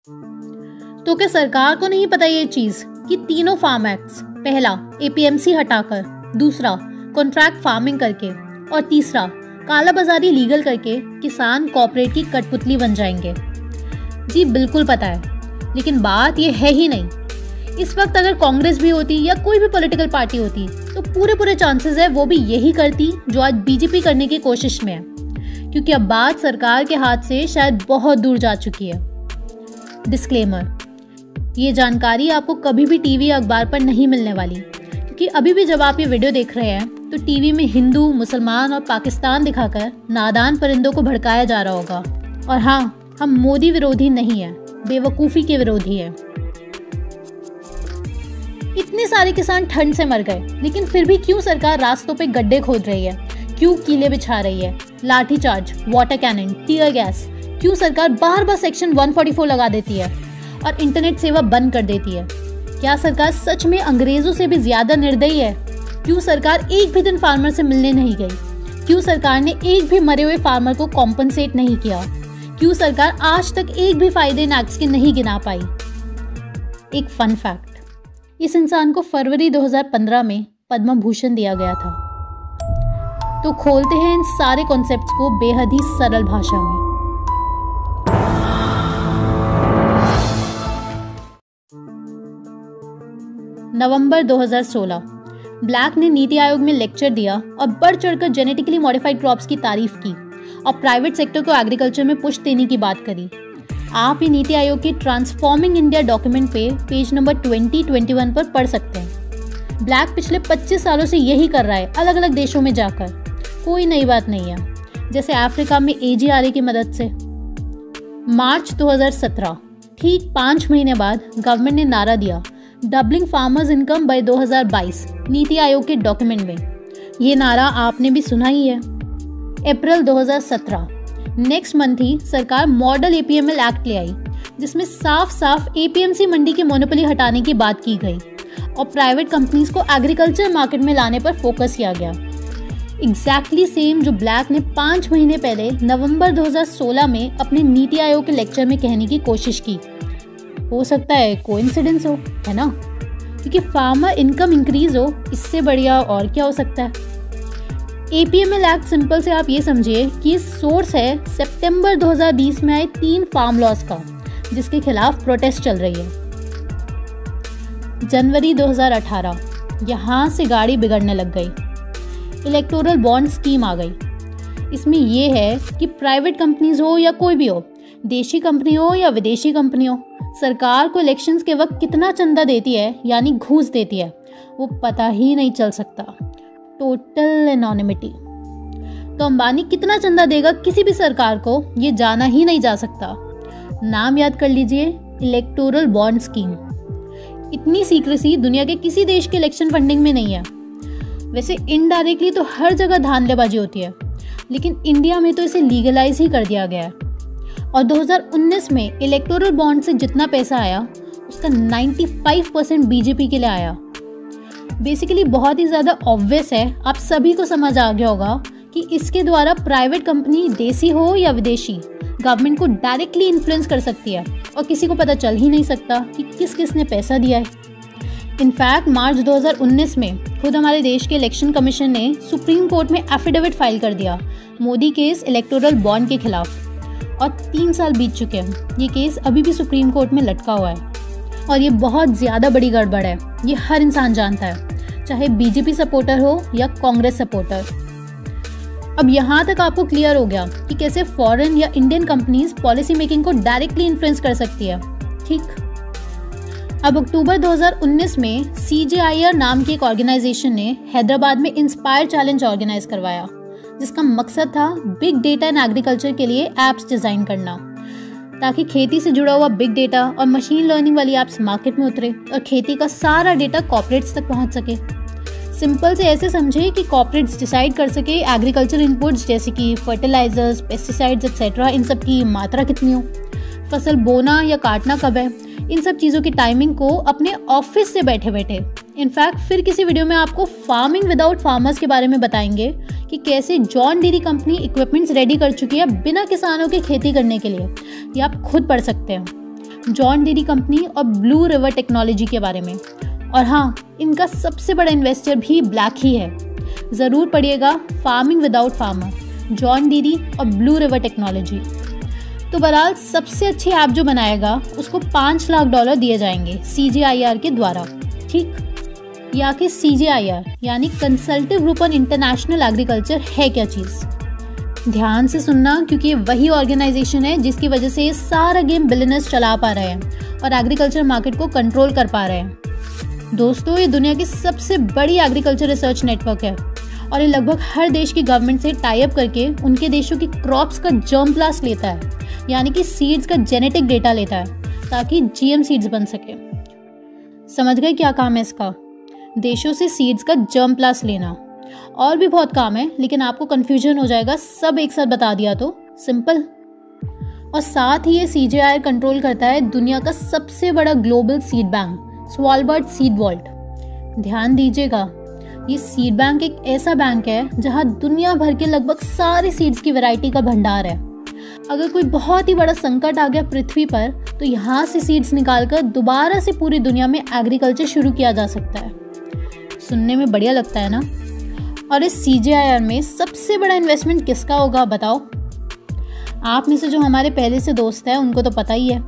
तो क्या सरकार को नहीं पता ये चीज कि तीनों फार्म एक्ट्स, पहला एपीएमसी हटाकर, दूसरा कॉन्ट्रैक्ट फार्मिंग करके और तीसरा काला बाजारी लीगल करके किसान कॉर्पोरेट की कठपुतली बन जाएंगे? जी बिल्कुल पता है, लेकिन बात ये है ही नहीं। इस वक्त अगर कांग्रेस भी होती या कोई भी पॉलिटिकल पार्टी होती तो पूरे चांसेस है वो भी यही करती जो आज बीजेपी करने की कोशिश में है, क्योंकि अब बात सरकार के हाथ से शायद बहुत दूर जा चुकी है। डिस्क्लेमर, ये जानकारी आपको कभी भी टीवी या अखबार पर नहीं मिलने वाली, क्योंकि अभी भी जब आप ये वीडियो देख रहे हैं तो टीवी में हिंदू, मुसलमान और पाकिस्तान दिखाकर नादान परिंदों को भड़काया जा रहा होगा। और हाँ, हम मोदी विरोधी नहीं है, बेवकूफ़ी के विरोधी है। इतने सारे किसान ठंड से मर गए, लेकिन फिर भी क्यों सरकार रास्तों पे गड्ढे खोद रही है? क्यों कीले बिछा रही है? लाठीचार्ज, वाटर कैनन, टीयर गैस, क्यों सरकार बार सेक्शन 144 लगा देती है और इंटरनेट सेवा बंद कर देती है? क्या सरकार सच में अंग्रेजों से भी ज्यादा निर्दयी है? क्यों सरकार एक भी दिन फार्मर से मिलने नहीं गई? क्यों सरकार ने एक भी मरे हुए फार्मर को कॉम्पनसेट नहीं किया? क्यों सरकार आज तक एक भी फायदे इन एक्ट्स के नहीं गिना पाई? एक फन फैक्ट, इस इंसान को फरवरी 2015 में पद्म भूषण दिया गया था। तो खोलते हैं इन सारे कॉन्सेप्ट्स को बेहद ही सरल भाषा में। नवंबर 2016, ब्लैक ने नीति आयोग में लेक्चर दिया और बढ़ चढ़कर जेनेटिकली मॉडिफाइड क्रॉप्स की तारीफ की और प्राइवेट सेक्टर को एग्रीकल्चर में पुश देने की बात करी। आप ये नीति आयोग के ट्रांसफॉर्मिंग इंडिया डॉक्यूमेंट पे पेज नंबर 2021 पर पढ़ सकते हैं। ब्लैक पिछले 25 सालों से यही कर रहा है, अलग अलग देशों में जाकर। कोई नई बात नहीं है। जैसे अफ्रीका में AGRA की मदद से। मार्च 2017, ठीक 5 महीने बाद गवर्नमेंट ने नारा दिया, doubling farmers income by 2022, NITI Aayog के डॉक्यूमेंट में। ये नारा आपने भी सुना ही है। अप्रैल 2017, नेक्स्ट मंथ ही सरकार मॉडल APML एक्ट ले आई, जिसमें साफ APMC मंडी की मोनोपोली हटाने की बात की गई और प्राइवेट कंपनीज को एग्रीकल्चर मार्केट में लाने पर फोकस किया गया। एग्जैक्टली सेम जो ब्लैक ने 5 महीने पहले नवंबर 2016 में अपने नीति आयोग के लेक्चर में कहने की कोशिश की। हो सकता है कोइंसिडेंस हो, है ना? क्योंकि फार्मर इनकम इंक्रीज हो, इससे बढ़िया और क्या हो सकता है? APML एक्ट सिंपल से आप ये समझिए कि सोर्स है सितंबर 2020 में आए 3 फार्म लॉस का, जिसके खिलाफ प्रोटेस्ट चल रही है। जनवरी 2018, यहाँ से गाड़ी बिगड़ने लग गई। इलेक्टोरल बॉन्ड स्कीम आ गई। इसमें यह है कि प्राइवेट कंपनीज हो या कोई भी हो, देशी कंपनी हो या विदेशी कंपनी हो, सरकार को इलेक्शंस के वक्त कितना चंदा देती है, यानी घूस देती है, वो पता ही नहीं चल सकता। Total anonymity. तो अंबानी कितना चंदा देगा किसी भी सरकार को, ये जाना ही नहीं जा सकता। नाम याद कर लीजिए, इलेक्टोरल बॉन्ड स्कीम। इतनी सीक्रेसी दुनिया के किसी देश के इलेक्शन फंडिंग में नहीं है। वैसे इनडायरेक्टली तो हर जगह धांधलेबाजी होती है, लेकिन इंडिया में तो इसे लीगलाइज ही कर दिया गया है। और 2019 में इलेक्टोरल बॉन्ड से जितना पैसा आया, उसका 95% बीजेपी के लिए आया। बेसिकली बहुत ही ज़्यादा ऑब्वियस है, आप सभी को समझ आ गया होगा कि इसके द्वारा प्राइवेट कंपनी, देसी हो या विदेशी, गवर्नमेंट को डायरेक्टली इन्फ्लुएंस कर सकती है और किसी को पता चल ही नहीं सकता कि किस किस ने पैसा दिया है। इनफैक्ट मार्च 2019 में खुद हमारे देश के इलेक्शन कमीशन ने सुप्रीम कोर्ट में एफिडेविट फाइल कर दिया मोदी केस इलेक्टोरल बॉन्ड के खिलाफ, और 3 साल बीत चुके हैं। ये केस अभी भी सुप्रीम कोर्ट में लटका हुआ है और ये बहुत ज़्यादा बड़ी गड़बड़ है। ये हर इंसान जानता है, चाहे बीजेपी सपोर्टर हो या कांग्रेस सपोर्टर। अब यहाँ तक आपको क्लियर हो गया कि कैसे फॉरेन या इंडियन कंपनीज पॉलिसी मेकिंग को डायरेक्टली इन्फ्लुएंस कर सकती है। ठीक, अब अक्टूबर 2019 में CJIR नाम की एक ऑर्गेनाइजेशन ने हैदराबाद में इंस्पायर चैलेंज ऑर्गेनाइज करवाया, जिसका मकसद था बिग डेटा इन एग्रीकल्चर के लिए एप्स डिज़ाइन करना, ताकि खेती से जुड़ा हुआ बिग डेटा और मशीन लर्निंग वाली एप्स मार्केट में उतरे और खेती का सारा डेटा कॉर्पोरेट्स तक पहुंच सके। सिंपल से ऐसे समझे कि कॉर्पोरेट्स डिसाइड कर सके एग्रीकल्चर इनपुट्स जैसे कि फर्टिलाइजर्स, पेस्टिसाइड्स एक्सेट्रा, इन सब की मात्रा कितनी हो, फसल बोना या काटना कब है, इन सब चीज़ों की टाइमिंग को अपने ऑफिस से बैठे बैठे। इनफैक्ट फिर किसी वीडियो में आपको फार्मिंग विदाउट फार्मर्स के बारे में बताएंगे कि कैसे जॉन डीरी कंपनी इक्विपमेंट्स रेडी कर चुकी है बिना किसानों के खेती करने के लिए। ये आप खुद पढ़ सकते हैं। जॉन डीरी कंपनी और ब्लू रिवर टेक्नोलॉजी के बारे में। और हाँ, इनका सबसे बड़ा इन्वेस्टर भी ब्लैक ही है। ज़रूर पढ़िएगा फार्मिंग विदाउट फार्मर, जॉन डीरी और ब्लू रिवर टेक्नोलॉजी। तो बहरहाल सबसे अच्छी ऐप जो बनाएगा उसको $5 लाख दिए जाएंगे CGIAR के द्वारा। ठीक, या कि CGIAR यानी कंसल्टिव ग्रुप ऑन इंटरनेशनल एग्रीकल्चर है क्या चीज़? ध्यान से सुनना, क्योंकि ये वही ऑर्गेनाइजेशन है जिसकी वजह से ये सारा गेम बिलियनर्स चला पा रहे हैं और एग्रीकल्चर मार्केट को कंट्रोल कर पा रहे हैं। दोस्तों, ये दुनिया की सबसे बड़ी एग्रीकल्चर रिसर्च नेटवर्क है और ये लगभग हर देश की गवर्नमेंट से टाई अप करके उनके देशों की क्रॉप्स का जर्म प्लास्ट लेता है, यानी कि सीड्स का जेनेटिक डेटा लेता है ताकि GM सीड्स बन सके। समझ गए क्या काम है इसका? देशों से सीड्स का जर्म प्लास्ट लेना। और भी बहुत काम है, लेकिन आपको कंफ्यूजन हो जाएगा, सब एक साथ बता दिया तो सिंपल। और साथ ही ये CGIAR कंट्रोल करता है दुनिया का सबसे बड़ा global seed bank, Svalbard seed vault. ध्यान दीजिएगा, ये सीड बैंक एक ऐसा बैंक है जहां दुनिया भर के लगभग सारे सीड्स की वैरायटी का भंडार है। अगर कोई बहुत ही बड़ा संकट आ गया पृथ्वी पर, तो यहाँ से सीड्स निकालकर दोबारा से पूरी दुनिया में एग्रीकल्चर शुरू किया जा सकता है। सुनने में बढ़िया लगता है ना? और इस CGIAR में सबसे बड़ा इन्वेस्टमेंट किसका होगा बताओ? आप में से जो हमारे पहले से दोस्त हैं उनको तो पता ही है,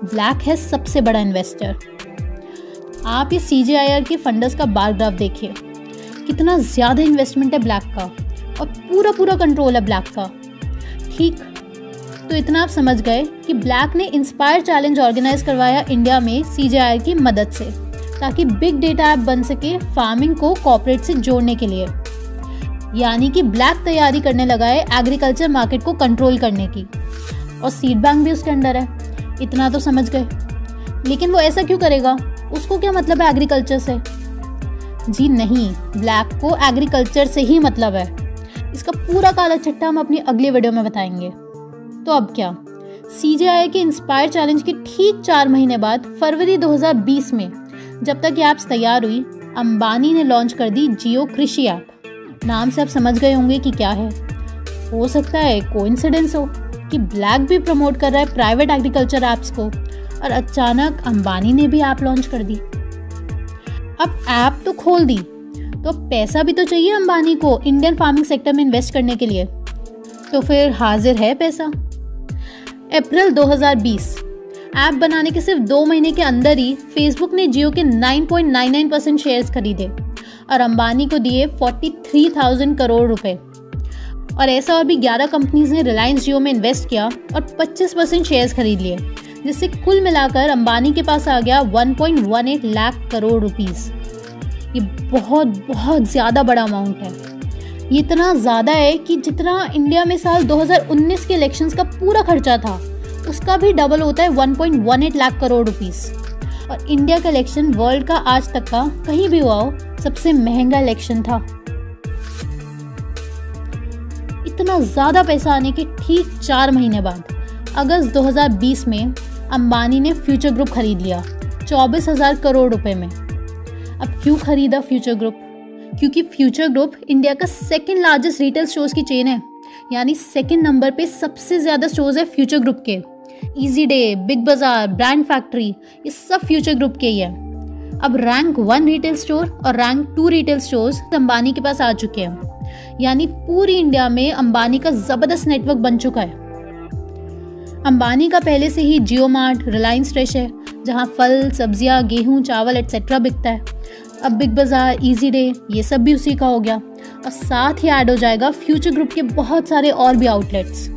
ब्लैक है सबसे बड़ा इन्वेस्टर। आप ये CGIAR के फंडर्स का बार ग्राफ देखिए, कितना ज़्यादा इन्वेस्टमेंट है ब्लैक का और पूरा कंट्रोल है ब्लैक का। ठीक, तो इतना आप समझ गए कि ब्लैक ने इंस्पायर चैलेंज ऑर्गेनाइज करवाया इंडिया में CGIAR की मदद से, ताकि बिग डेटा ऐप बन सके फार्मिंग को कॉर्पोरेट से जोड़ने के लिए। यानी कि ब्लैक तैयारी करने लगा है एग्रीकल्चर मार्केट को कंट्रोल करने की, और सीड बैंक भी उसके अंडर है। इतना तो समझ गए। लेकिन वो ऐसा क्यों करेगा? उसको क्या मतलब है एग्रीकल्चर से? जी नहीं, ब्लैक को एग्रीकल्चर से ही मतलब है। इसका पूरा काला चिट्ठा हम अपनी अगली वीडियो में बताएंगे। तो अब क्या, CGIAR के इंस्पायर चैलेंज के ठीक 4 महीने बाद फरवरी 2020 में, जब तक ये ऐप्स तैयार हुई, अंबानी ने लॉन्च कर दी जियो कृषि ऐप। नाम से आप समझ गए होंगे कि क्या है। हो सकता है कोइंसिडेंस हो कि ब्लैक भी प्रमोट कर रहा है प्राइवेट एग्रीकल्चर ऐप्स को, और अचानक अंबानी ने भी ऐप लॉन्च कर दी। अब ऐप तो खोल दी, तो पैसा भी तो चाहिए अंबानी को इंडियन फार्मिंग सेक्टर में इन्वेस्ट करने के लिए। तो फिर हाजिर है पैसा। अप्रैल 2020, ऐप बनाने के सिर्फ 2 महीने के अंदर ही फेसबुक ने जियो के 9.99% शेयर्स खरीदे और अंबानी को दिए 43,000 करोड़ रुपए। और ऐसा और भी 11 कंपनीज ने रिलायंस जियो में इन्वेस्ट किया और 25% शेयर्स खरीद लिए, जिससे कुल मिलाकर अंबानी के पास आ गया 1.18 लाख करोड़ रुपीस। ये बहुत ज़्यादा बड़ा अमाउंट है। ये इतना ज़्यादा है कि जितना इंडिया में साल 2019 के इलेक्शंस का पूरा खर्चा था, उसका भी डबल होता है 1.18 लाख करोड़ रुपीस। और इंडिया का इलेक्शन वर्ल्ड का आज तक का कहीं भी हुआ हो सबसे महंगा इलेक्शन था। इतना ज़्यादा पैसा आने के ठीक 4 महीने बाद अगस्त 2020 में अंबानी ने फ्यूचर ग्रुप खरीद लिया 24,000 करोड़ रुपए में। अब क्यों खरीदा फ्यूचर ग्रुप? क्योंकि फ्यूचर ग्रुप इंडिया का सेकंड लार्जेस्ट रिटेल स्टोर्स की चेन है, यानी सेकंड नंबर पे सबसे ज़्यादा स्टोर्स है फ्यूचर ग्रुप के। इजी डे, बिग बाजार, ब्रांड फैक्ट्री, ये सब फ्यूचर ग्रुप के ही है। अब रैंक 1 रिटेल स्टोर और रैंक 2 रिटेल स्टोर्स अंबानी के पास आ चुके हैं, यानी पूरी इंडिया में अंबानी का ज़बरदस्त नेटवर्क बन चुका है। अंबानी का पहले से ही जियो मार्ट, रिलायंस फ्रेश है, जहाँ फल, सब्जियाँ, गेहूँ, चावल एटसेट्रा बिकता है। अब बिग बाजार, इजी डे, ये सब भी उसी का हो गया, और साथ ही ऐड हो जाएगा फ्यूचर ग्रुप के बहुत सारे और भी आउटलेट्स।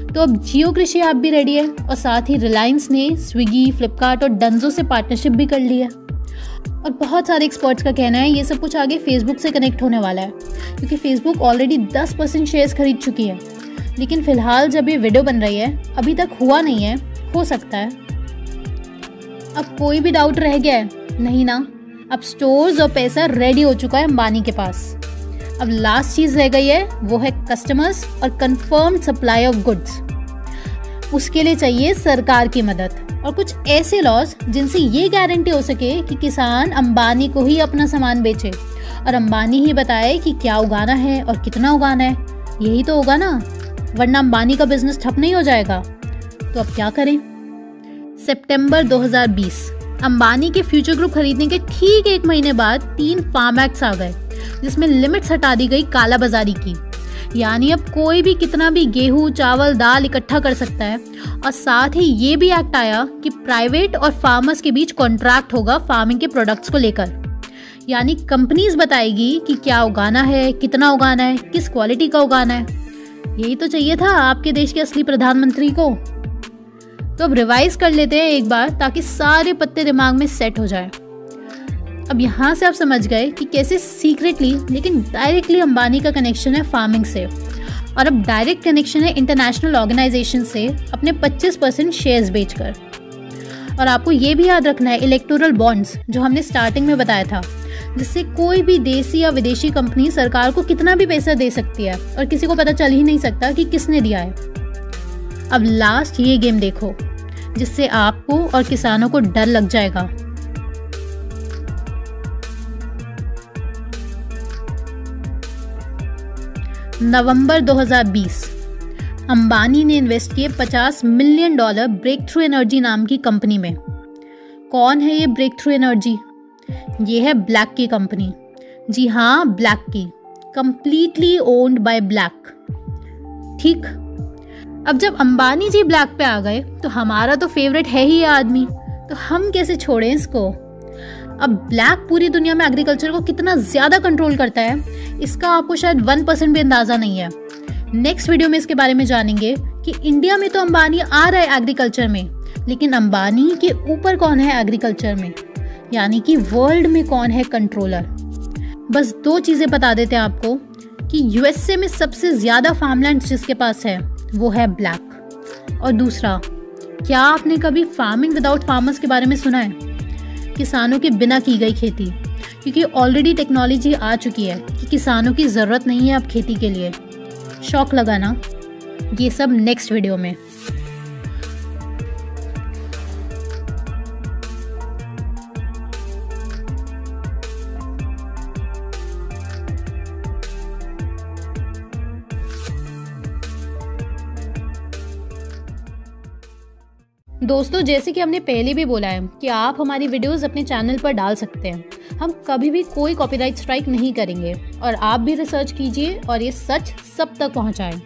तो अब जियो कृषि ऐप भी रेडी है, और साथ ही रिलायंस ने स्विगी, फ्लिपकार्ट और डंजो से पार्टनरशिप भी कर ली है। और बहुत सारे एक्सपर्ट्स का कहना है ये सब कुछ आगे फेसबुक से कनेक्ट होने वाला है, क्योंकि फेसबुक ऑलरेडी 10% शेयर्स खरीद चुकी है। लेकिन फिलहाल जब ये वीडियो बन रही है अभी तक हुआ नहीं है, हो सकता है। अब कोई भी डाउट रह गया है? नहीं ना, अब स्टोर्स और पैसा रेडी हो चुका है अंबानी के पास। अब लास्ट चीज़ रह गई है, वो है कस्टमर्स और कंफर्म्ड सप्लाई ऑफ गुड्स। उसके लिए चाहिए सरकार की मदद और कुछ ऐसे लॉज जिनसे ये गारंटी हो सके कि किसान अंबानी को ही अपना सामान बेचे और अंबानी ही बताए कि क्या उगाना है और कितना उगाना है। यही तो होगा ना, वरना अंबानी का बिजनेस ठप नहीं हो जाएगा। तो अब क्या करें? सितंबर 2020 अंबानी के फ्यूचर ग्रुप खरीदने के ठीक 1 महीने बाद 3 फार्म एक्ट्स आ गए, जिसमें लिमिट्स हटा दी गई कालाबाजारी की। यानी अब कोई भी कितना भी गेहूं, चावल, दाल इकट्ठा कर सकता है। और साथ ही ये भी एक्ट आया कि प्राइवेट और फार्मर्स के बीच कॉन्ट्रैक्ट होगा फार्मिंग के प्रोडक्ट्स को लेकर। यानी कंपनीज बताएगी कि क्या उगाना है, कितना उगाना है, किस क्वालिटी का उगाना है। यही तो चाहिए था आपके देश के असली प्रधानमंत्री को। तो अब रिवाइज कर लेते हैं एक बार, ताकि सारे पत्ते दिमाग में सेट हो जाए। अब यहाँ से आप समझ गए कि कैसे सीक्रेटली लेकिन डायरेक्टली अंबानी का कनेक्शन है फार्मिंग से, और अब डायरेक्ट कनेक्शन है इंटरनेशनल ऑर्गेनाइजेशन से अपने 25% शेयर्स बेचकर। और आपको ये भी याद रखना है इलेक्टोरल बॉन्ड्स जो हमने स्टार्टिंग में बताया था, जिससे कोई भी देसी या विदेशी कंपनी सरकार को कितना भी पैसा दे सकती है और किसी को पता चल ही नहीं सकता कि किसने दिया है। अब लास्ट ये गेम देखो, जिससे आपको और किसानों को डर लग जाएगा। नवंबर 2020 अंबानी ने इन्वेस्ट किए $50 मिलियन ब्रेक थ्रू एनर्जी नाम की कंपनी में। कौन है ये ब्रेक थ्रू एनर्जी? ये है ब्लैक की कंपनी। जी हाँ, ब्लैक की, कंप्लीटली ओन्ड बाय ब्लैक। ठीक, अब जब अंबानी जी ब्लैक पे आ गए तो हमारा तो फेवरेट है ही ये आदमी, तो हम कैसे छोड़ें इसको। अब ब्लैक पूरी दुनिया में एग्रीकल्चर को कितना ज्यादा कंट्रोल करता है, इसका आपको शायद 1% भी अंदाजा नहीं है। नेक्स्ट वीडियो में इसके बारे में जानेंगे कि इंडिया में तो अंबानी आ रहा है एग्रीकल्चर में, लेकिन अंबानी के ऊपर कौन है एग्रीकल्चर में, यानी कि वर्ल्ड में कौन है कंट्रोलर। बस 2 चीजें बता देते हैं आपको कि यूएसए में सबसे ज्यादा फार्मलैंड जिसके पास है वो है ब्लैक। और दूसरा, क्या आपने कभी फार्मिंग विदाउट फार्मर्स के बारे में सुना है? किसानों के बिना की गई खेती, क्योंकि ऑलरेडी टेक्नोलॉजी आ चुकी है कि किसानों की ज़रूरत नहीं है अब खेती के लिए। शौक लगा ना? ये सब नेक्स्ट वीडियो में। दोस्तों, जैसे कि हमने पहले भी बोला है कि आप हमारी वीडियोस अपने चैनल पर डाल सकते हैं। हम कभी भी कोई कॉपीराइट स्ट्राइक नहीं करेंगे, और आप भी रिसर्च कीजिए और ये सच सब तक पहुंचाएं।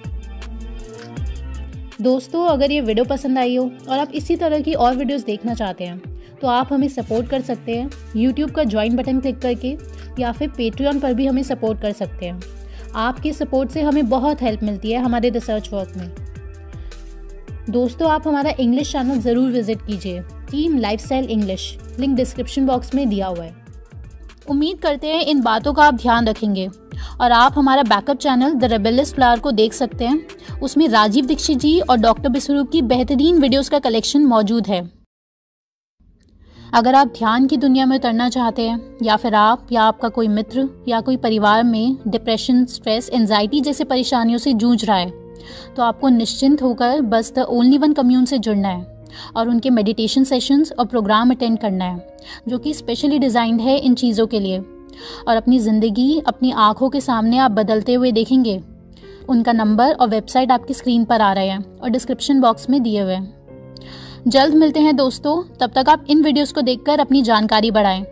दोस्तों, अगर ये वीडियो पसंद आई हो और आप इसी तरह की और वीडियोस देखना चाहते हैं तो आप हमें सपोर्ट कर सकते हैं यूट्यूब का ज्वाइन बटन क्लिक करके, या फिर पेट्रियन पर भी हमें सपोर्ट कर सकते हैं। आपके सपोर्ट से हमें बहुत हेल्प मिलती है हमारे रिसर्च वर्क में। दोस्तों, आप हमारा इंग्लिश चैनल ज़रूर विजिट कीजिए, team lifestyle English, link description box में दिया हुआ है। उम्मीद करते हैं इन बातों का आप ध्यान रखेंगे, और आप हमारा backup channel the rebellious flower को देख सकते हैं। उसमें राजीव दीक्षित जी और डॉक्टर बिस्वरूप की बेहतरीन वीडियोस का कलेक्शन मौजूद है। अगर आप ध्यान की दुनिया में उतरना चाहते हैं, या फिर आप या आपका कोई मित्र या कोई परिवार में डिप्रेशन, स्ट्रेस, एंजाइटी जैसे परेशानियों से जूझ रहा है, तो आपको निश्चिंत होकर बस द ओनली वन कम्यून से जुड़ना है और उनके मेडिटेशन सेशंस और प्रोग्राम अटेंड करना है, जो कि स्पेशली डिज़ाइंड है इन चीज़ों के लिए। और अपनी ज़िंदगी अपनी आँखों के सामने आप बदलते हुए देखेंगे। उनका नंबर और वेबसाइट आपकी स्क्रीन पर आ रहे हैं और डिस्क्रिप्शन बॉक्स में दिए हुए हैं। जल्द मिलते हैं दोस्तों, तब तक आप इन वीडियोस को देखकर अपनी जानकारी बढ़ाएं